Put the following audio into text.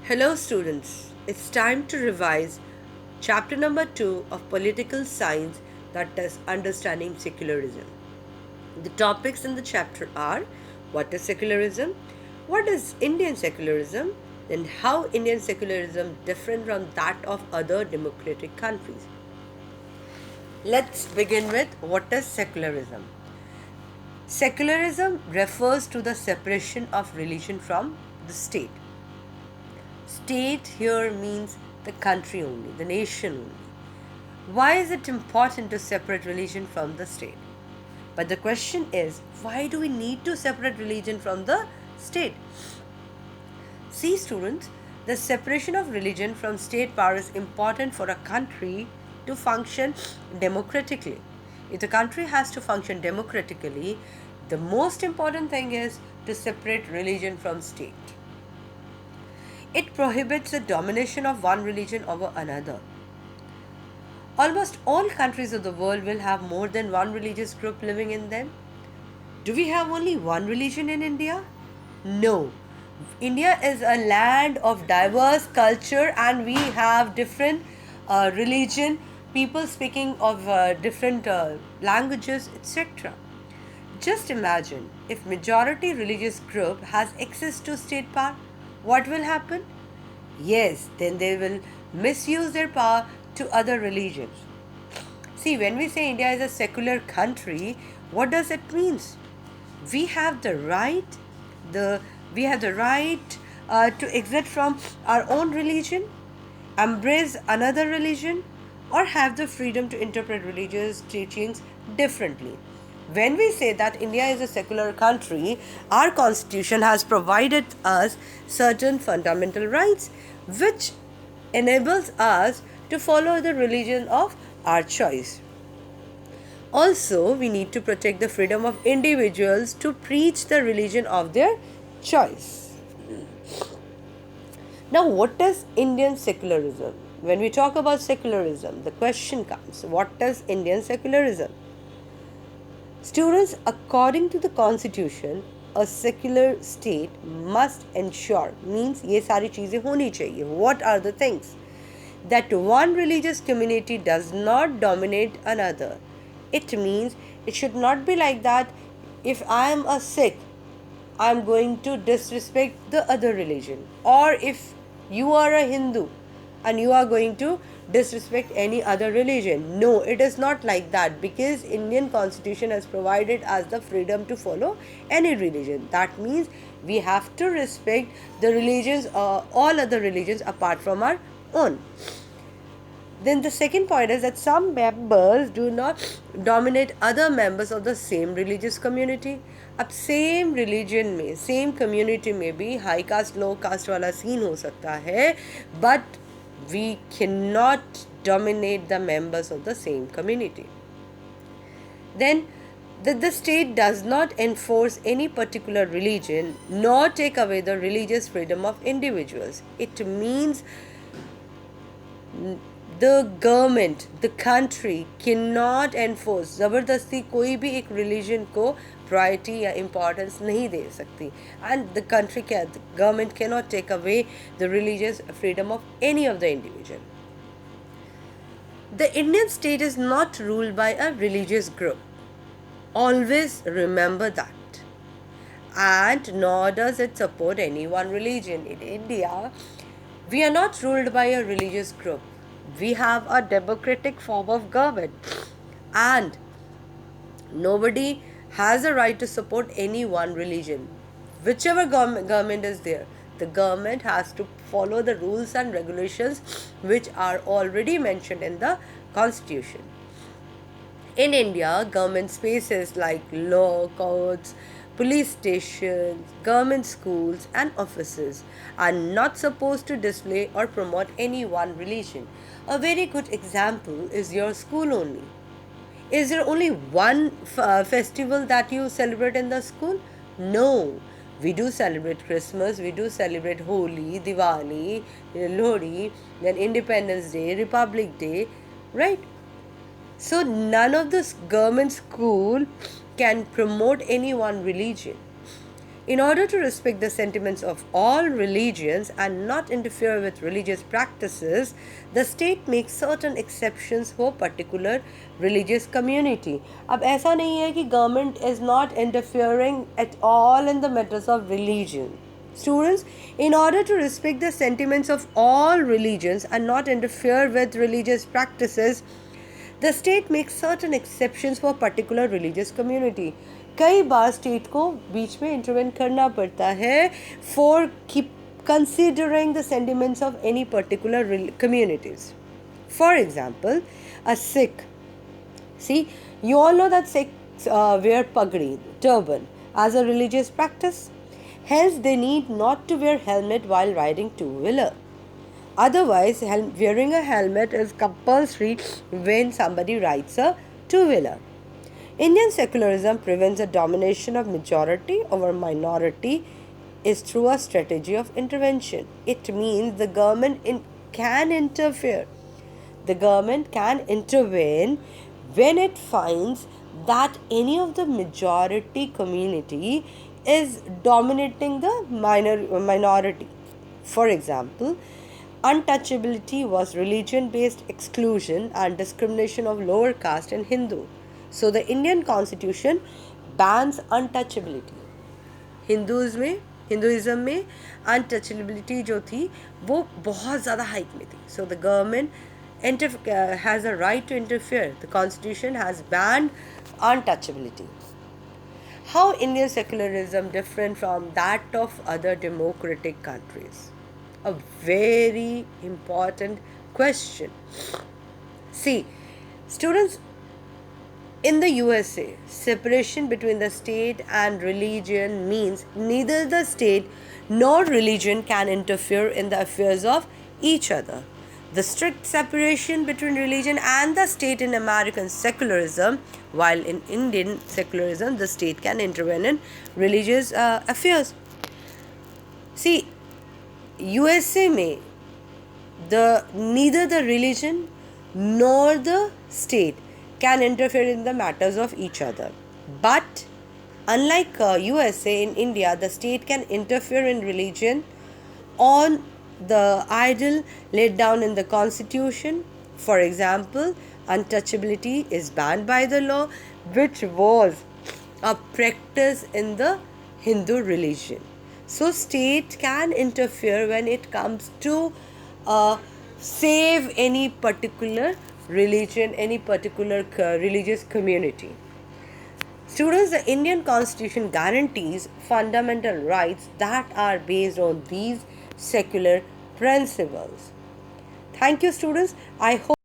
Hello, students. It's time to revise chapter number 2 of Political Science, that is Understanding Secularism. The topics in the chapter are: what is secularism, what is Indian secularism, and how Indian secularism different from that of other democratic countries. Let's begin with what is secularism. Secularism refers to the separation of religion from the state. State here means the country only, the nation only. Why is it important to separate religion from the state? But the question is, why do we need to separate religion from the state? See, students, the separation of religion from state power is important for a country to function democratically. If the country has to function democratically, the most important thing is to separate religion from state. It prohibits the domination of one religion over another. Almost all countries of the world will have more than one religious group living in them. Do we have only one religion in India? No. India is a land of diverse culture and we have different religion, people speaking of different languages, etc. Just imagine if majority religious group has access to state power, what will happen? Yes, then they will misuse their power to other religions. See, when we say India is a secular country, what does it mean? We have the right, the we have the right to exit from our own religion, embrace another religion, or have the freedom to interpret religious teachings differently. When we say that India is a secular country, our constitution has provided us certain fundamental rights which enables us to follow the religion of our choice. Also, we need to protect the freedom of individuals to preach the religion of their choice. Now, what is Indian secularism? When we talk about secularism, the question comes, what is Indian secularism? Students, according to the constitution, a secular state must ensure, means ये सारी चीज़ें होनी चाहिए. What are the things? That one religious community does not dominate another. It means it should not be like that if I am a Sikh, I am going to disrespect the other religion. Or if you are a Hindu and you are going to disrespect any other religion. No, it is not like that, because Indian constitution has provided us the freedom to follow any religion. That means we have to respect the religions, all other religions apart from our own. Then the second point is that some members do not dominate other members of the same religious community. अब same religion में, same community में भी high caste low caste वाला scene हो सकता है, but we can not dominate the members of the same community. Then the state does not enforce any particular religion nor take away the religious freedom of individuals. It means the government, the country cannot enforce, ज़बरदस्ती कोई भी एक religion को priority या importance नहीं दे सकती, and the country the government cannot take away the religious freedom of any of the individual. The Indian state is not ruled by a religious group. Always remember that. And nor does it support any one religion. In India, we are not ruled by a religious group. We have a democratic form of government. And nobody has a right to support any one religion. Whichever government is there, the government has to follow the rules and regulations which are already mentioned in the constitution. In India, government spaces like law courts, police stations, government schools and offices are not supposed to display or promote any one religion. A very good example is your school only. Is there only one festival that you celebrate in the school? No. We do celebrate Christmas, we do celebrate Holi, Diwali, Lohri, then Independence Day, Republic Day, right? So none of this government school can promote any one religion. In order to respect the sentiments of all religions and not interfere with religious practices, the state makes certain exceptions for particular religious community. अब ऐसा नहीं है कि government is not interfering at all in the matters of religion. Students, in order to respect the sentiments of all religions and not interfere with religious practices, the state makes certain exceptions for particular religious community. कई बार state को बीच में intervene करना पड़ता है for keep considering the sentiments of any particular communities. For example, a Sikh. See, you all know that Sikhs wear pagdi, turban, as a religious practice. Hence, they need not to wear helmet while riding two-wheeler. Otherwise, wearing a helmet is compulsory when somebody rides a two-wheeler. Indian secularism prevents the domination of majority over minority is through a strategy of intervention. It means the government can interfere. The government can intervene when it finds that any of the majority community is dominating the minority. For example, untouchability was religion-based exclusion and discrimination of lower caste and Hindu. So the Indian Constitution bans untouchability. Hinduism में untouchability जो थी वो बहुत ज़्यादा height में थी. So the government has a right to interfere. The Constitution has banned untouchability. How Indian secularism different from that of other democratic countries? A very important question. See, students, in the USA, separation between the state and religion means neither the state nor religion can interfere in the affairs of each other. The strict separation between religion and the state in American secularism, while in Indian secularism, the state can intervene in religious affairs. See, USA में neither the religion nor the state can interfere in the matters of each other. But unlike USA, in India, the state can interfere in religion on the idol laid down in the Constitution. For example, untouchability is banned by the law, which was a practice in the Hindu religion. So state can interfere when it comes to save any particular religion, any particular religious community. Students, the Indian Constitution guarantees fundamental rights that are based on these secular principles. Thank you, students. I hope